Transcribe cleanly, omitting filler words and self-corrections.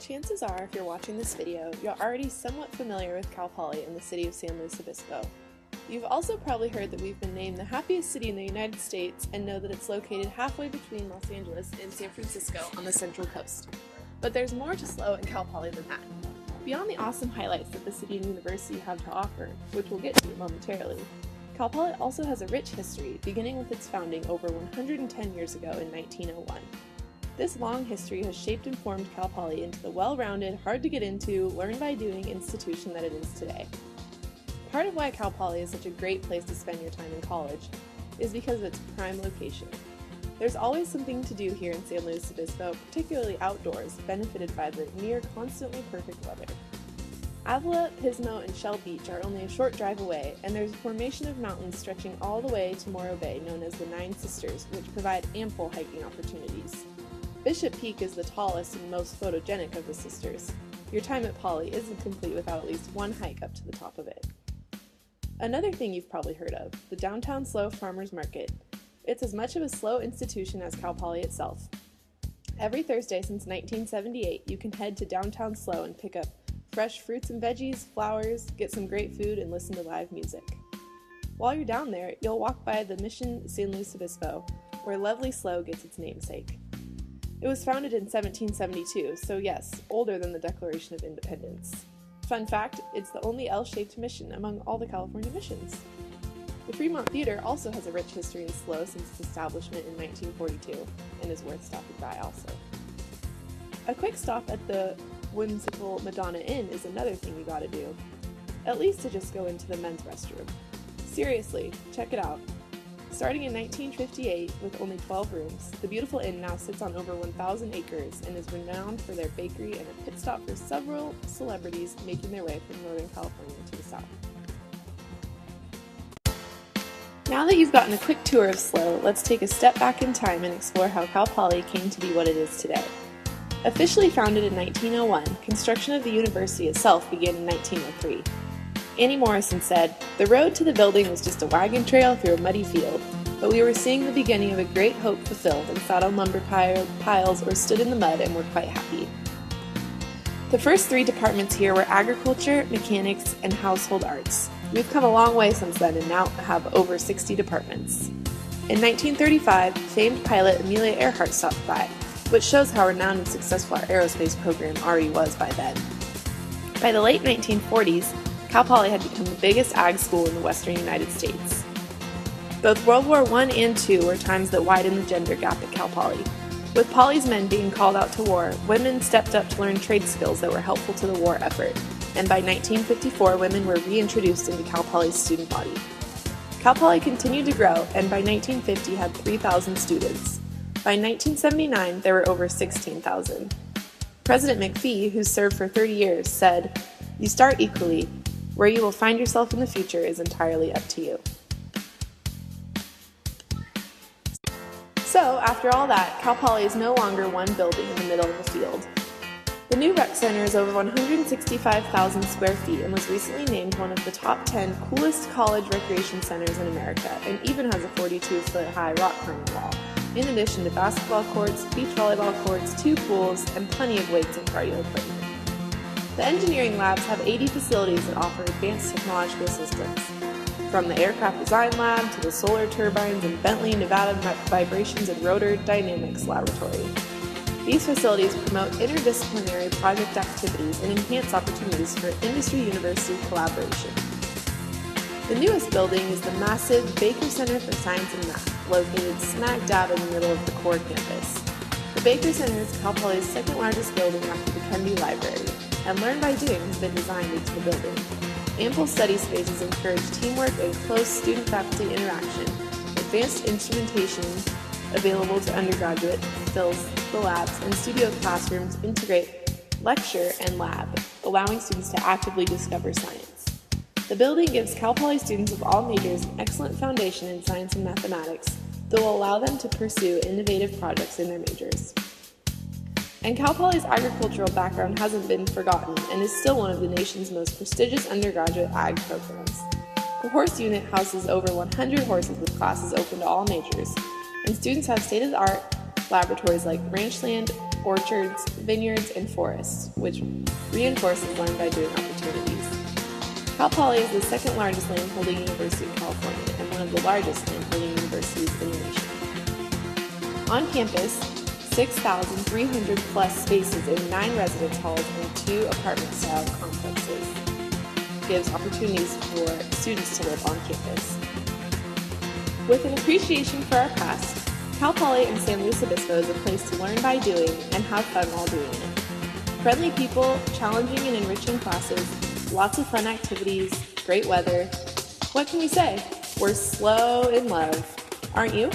Chances are, if you're watching this video, you're already somewhat familiar with Cal Poly and the city of San Luis Obispo. You've also probably heard that we've been named the happiest city in the United States and know that it's located halfway between Los Angeles and San Francisco on the Central Coast. But there's more to SLO and Cal Poly than that. Beyond the awesome highlights that the city and university have to offer, which we'll get to momentarily, Cal Poly also has a rich history, beginning with its founding over 110 years ago in 1901. This long history has shaped and formed Cal Poly into the well-rounded, hard-to-get-into, learn-by-doing institution that it is today. Part of why Cal Poly is such a great place to spend your time in college is because of its prime location. There's always something to do here in San Luis Obispo, particularly outdoors, benefited by the near-constantly perfect weather. Avila, Pismo, and Shell Beach are only a short drive away, and there's a formation of mountains stretching all the way to Morro Bay known as the Nine Sisters, which provide ample hiking opportunities. Bishop Peak is the tallest and most photogenic of the sisters. Your time at Poly isn't complete without at least one hike up to the top of it. Another thing you've probably heard of, the downtown SLO Farmers Market. It's as much of a SLO institution as Cal Poly itself. Every Thursday since 1978, you can head to downtown SLO and pick up fresh fruits and veggies, flowers, get some great food, and listen to live music. While you're down there, you'll walk by the Mission San Luis Obispo, where lovely SLO gets its namesake. It was founded in 1772, so yes, older than the Declaration of Independence. Fun fact, it's the only L-shaped mission among all the California missions. The Fremont Theater also has a rich history in SLO since its establishment in 1942, and is worth stopping by also. A quick stop at the whimsical Madonna Inn is another thing you gotta do, at least to just go into the men's restroom. Seriously, check it out. Starting in 1958 with only 12 rooms, the beautiful inn now sits on over 1,000 acres and is renowned for their bakery and a pit stop for several celebrities making their way from Northern California to the south. Now that you've gotten a quick tour of SLO, let's take a step back in time and explore how Cal Poly came to be what it is today. Officially founded in 1901, construction of the university itself began in 1903. Annie Morrison said, "The road to the building was just a wagon trail through a muddy field, but we were seeing the beginning of a great hope fulfilled and sat on lumber piles or stood in the mud and were quite happy." The first three departments here were agriculture, mechanics, and household arts. We've come a long way since then and now have over 60 departments. In 1935, famed pilot Amelia Earhart stopped by, which shows how renowned and successful our aerospace program already was by then. By the late 1940s, Cal Poly had become the biggest ag school in the western United States. Both World War I and II were times that widened the gender gap at Cal Poly. With Poly's men being called out to war, women stepped up to learn trade skills that were helpful to the war effort, and by 1954 women were reintroduced into Cal Poly's student body. Cal Poly continued to grow, and by 1950 had 3,000 students. By 1979 there were over 16,000. President McPhee, who served for 30 years, said, "You start equally. Where you will find yourself in the future is entirely up to you." So, after all that, Cal Poly is no longer one building in the middle of a field. The new rec center is over 165,000 square feet and was recently named one of the top 10 coolest college recreation centers in America, and even has a 42-foot-high rock climbing wall, in addition to basketball courts, beach volleyball courts, 2 pools, and plenty of weights and cardio equipment. The engineering labs have 80 facilities that offer advanced technological systems, from the aircraft design lab to the solar turbines and Bentley Nevada Vibrations and Rotor Dynamics laboratory. These facilities promote interdisciplinary project activities and enhance opportunities for industry-university collaboration. The newest building is the massive Baker Center for Science and Math, located smack dab in the middle of the core campus. The Baker Center is Cal Poly's second largest building after the Kennedy Library, and Learn by Doing has been designed into the building. Ample study spaces encourage teamwork and close student-faculty interaction. Advanced instrumentation available to undergraduate fills the labs, and studio classrooms integrate lecture and lab, allowing students to actively discover science. The building gives Cal Poly students of all majors an excellent foundation in science and mathematics that will allow them to pursue innovative projects in their majors. And Cal Poly's agricultural background hasn't been forgotten and is still one of the nation's most prestigious undergraduate ag programs. The horse unit houses over 100 horses with classes open to all majors, and students have state-of-the-art laboratories like ranchland orchards, vineyards, and forests, which reinforces learn by doing opportunities. Cal Poly is the second largest land-holding university in California and one of the largest land-holding universities in the nation. On campus, 6,300 plus spaces in 9 residence halls and 2 apartment-style complexes gives opportunities for students to live on campus. With an appreciation for our past, Cal Poly in San Luis Obispo is a place to learn by doing and have fun while doing it. Friendly people, challenging and enriching classes, lots of fun activities, great weather. What can we say? We're slow in love, aren't you?